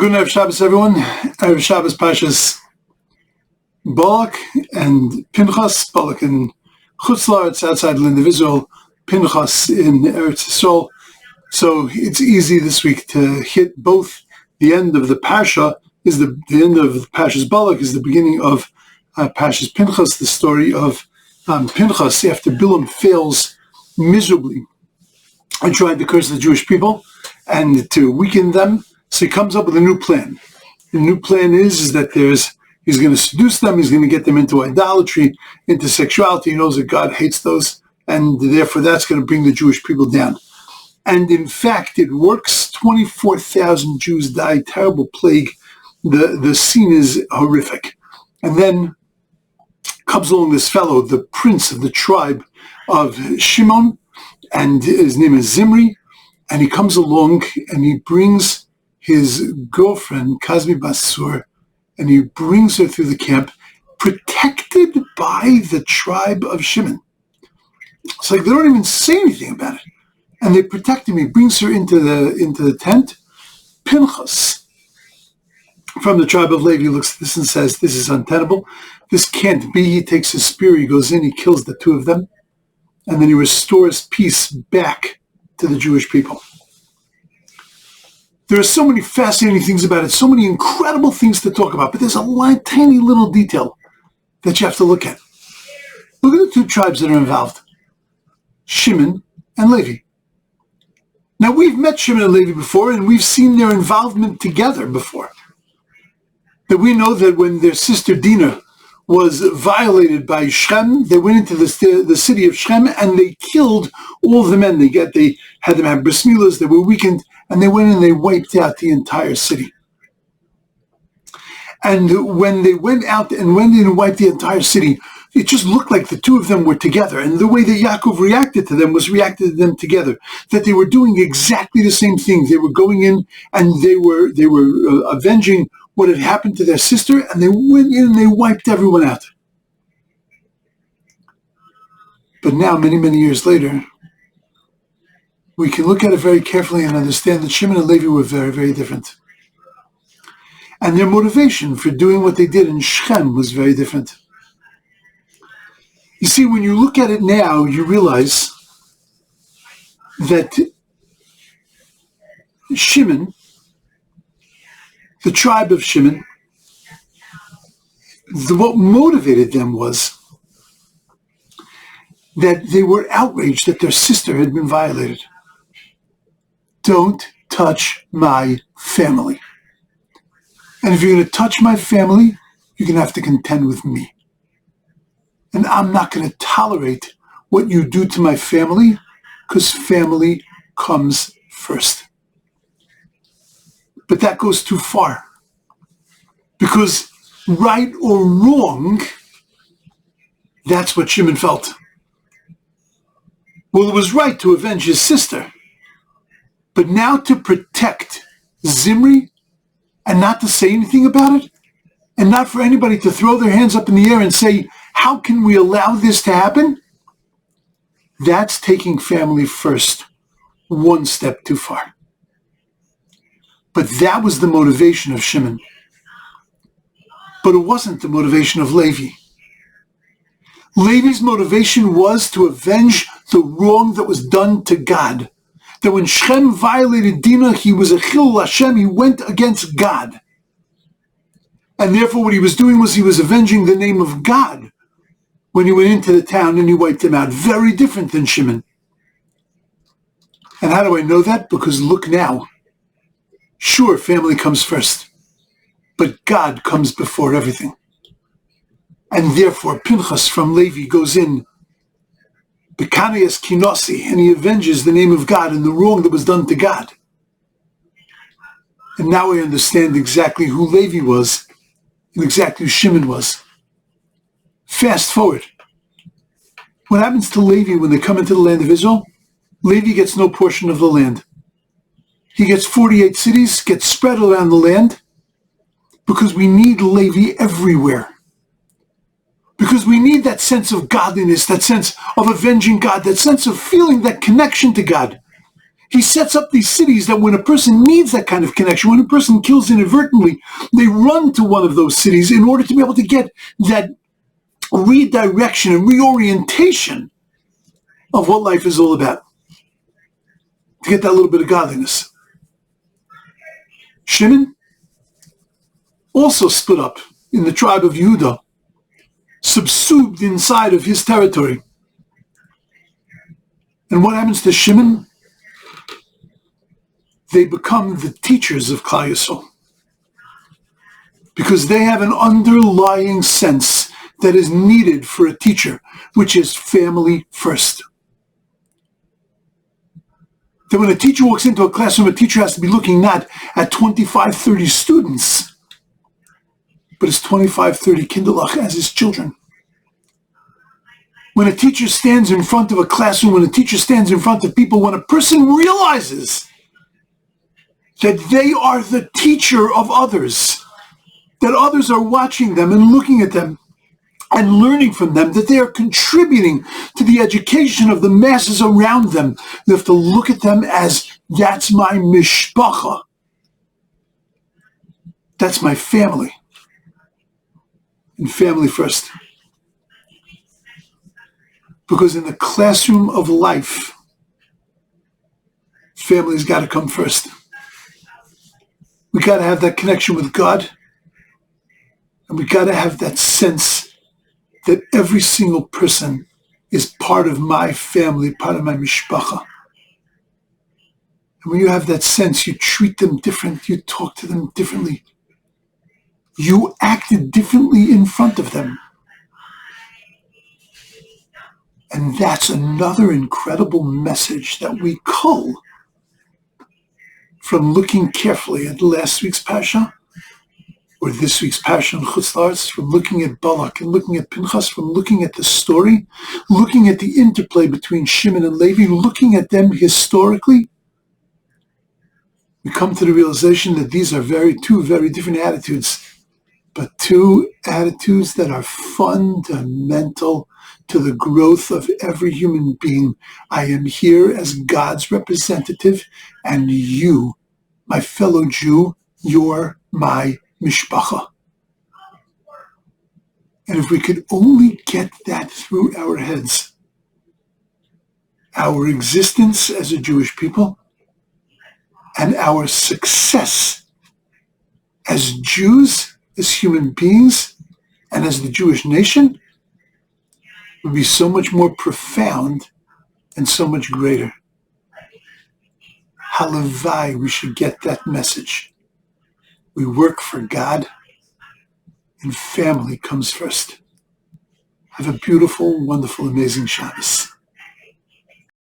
Good night, Shabbos, everyone. Erev Shabbos Parshas Balak and Pinchas. Balak in Chutz La'aretz, outside the land of Israel. Pinchas in Eretz Yisrael. So it's easy this week to hit both. The end of the Parsha is the end of Parshas Balak is the beginning of Parshas Pinchas, the story of Pinchas after Bilam fails miserably and tried to curse the Jewish people and to weaken them. So he comes up with a new plan. The new plan is that he's going to seduce them, he's going to get them into idolatry, into sexuality. He knows that God hates those, and therefore that's going to bring the Jewish people down. And in fact, it works. 24,000 Jews die, terrible plague. The scene is horrific. And then comes along this fellow, the prince of the tribe of Shimon, and his name is Zimri, and he comes along and he brings his girlfriend, Kazmi Basur, and he brings her through the camp, protected by the tribe of Shimon. It's like they don't even say anything about it. And they protect him. He brings her into the tent. Pinchas, from the tribe of Levi, looks at this and says, this is untenable. This can't be. He takes his spear, he goes in, he kills the two of them, and then he restores peace back to the Jewish people. There are so many fascinating things about it, so many incredible things to talk about, but there's a tiny little detail that you have to look at. Look at the two tribes that are involved, Shimon and Levi. Now, we've met Shimon and Levi before, and we've seen their involvement together before. That we know that when their sister Dinah was violated by Shem, they went into the city of Shem and they killed all the men. They had them have bris milas, they were weakened, and they went and they wiped out the entire city. And when they went out and went in and wiped the entire city, it just looked like the two of them were together. And the way that Yaakov reacted to them was reacted to them together. That they were doing exactly the same thing. They were going in and they were avenging what had happened to their sister, and they went in and they wiped everyone out. But now, many, many years later, we can look at it very carefully and understand that Shimon and Levi were very, very different. And their motivation for doing what they did in Shechem was very different. You see, when you look at it now, you realize that Shimon, the tribe of Shimon, what motivated them was that they were outraged that their sister had been violated. Don't touch my family. And if you're going to touch my family, you're going to have to contend with me. And I'm not going to tolerate what you do to my family, because family comes first. But that goes too far. Because right or wrong, that's what Shimon felt. Well, it was right to avenge his sister. But now to protect Zimri and not to say anything about it, and not for anybody to throw their hands up in the air and say, how can we allow this to happen? That's taking family first, one step too far. But that was the motivation of Shimon. But it wasn't the motivation of Levi. Levi's motivation was to avenge the wrong that was done to God. That when Shem violated Dinah, he was a Chilul Hashem, he went against God. And therefore what he was doing was he was avenging the name of God when he went into the town and he wiped them out. Very different than Shimon. And how do I know that? Because look now. Sure, family comes first, but God comes before everything. And therefore Pinchas from Levi goes in, Bekanias Kinosi, and he avenges the name of God and the wrong that was done to God. And now I understand exactly who Levi was and exactly who Shimon was. Fast forward. What happens to Levi when they come into the land of Israel? Levi gets no portion of the land. He gets 48 cities, gets spread around the land, because we need Levi everywhere. Because we need that sense of godliness, that sense of avenging God, that sense of feeling that connection to God. He sets up these cities that when a person needs that kind of connection, when a person kills inadvertently, they run to one of those cities in order to be able to get that redirection and reorientation of what life is all about, to get that little bit of godliness. Shimon also split up in the tribe of Yehuda, subsumed inside of his territory. And what happens to Shimon? They become the teachers of Klal Yisrael, because they have an underlying sense that is needed for a teacher, which is family first. That when a teacher walks into a classroom, a teacher has to be looking not at 25, 30 students, but it's 25, 30 kinderlach as his children. When a teacher stands in front of a classroom, when a teacher stands in front of people, when a person realizes that they are the teacher of others, that others are watching them and looking at them and learning from them, that they are contributing to the education of the masses around them, they have to look at them as, that's my mishpacha. That's my family. And family first. Because in the classroom of life, family's got to come first. We got to have that connection with God. And we got to have that sense that every single person is part of my family, part of my mishpacha. And when you have that sense, you treat them different, you talk to them differently. You acted differently in front of them. And that's another incredible message that we cull from looking carefully at last week's Parsha, or this week's Parsha in Chutz La'aretz, from looking at Balak and looking at Pinchas, from looking at the story, looking at the interplay between Shimon and Levi, looking at them historically. We come to the realization that these are two very different attitudes, but two attitudes that are fundamental to the growth of every human being. I am here as God's representative, and you, my fellow Jew, you're my mishpacha. And if we could only get that through our heads, our existence as a Jewish people and our success as Jews, as human beings, and as the Jewish nation would be so much more profound and so much greater. Halavai, we should get that message. We work for God, and family comes first. Have a beautiful, wonderful, amazing Shabbos.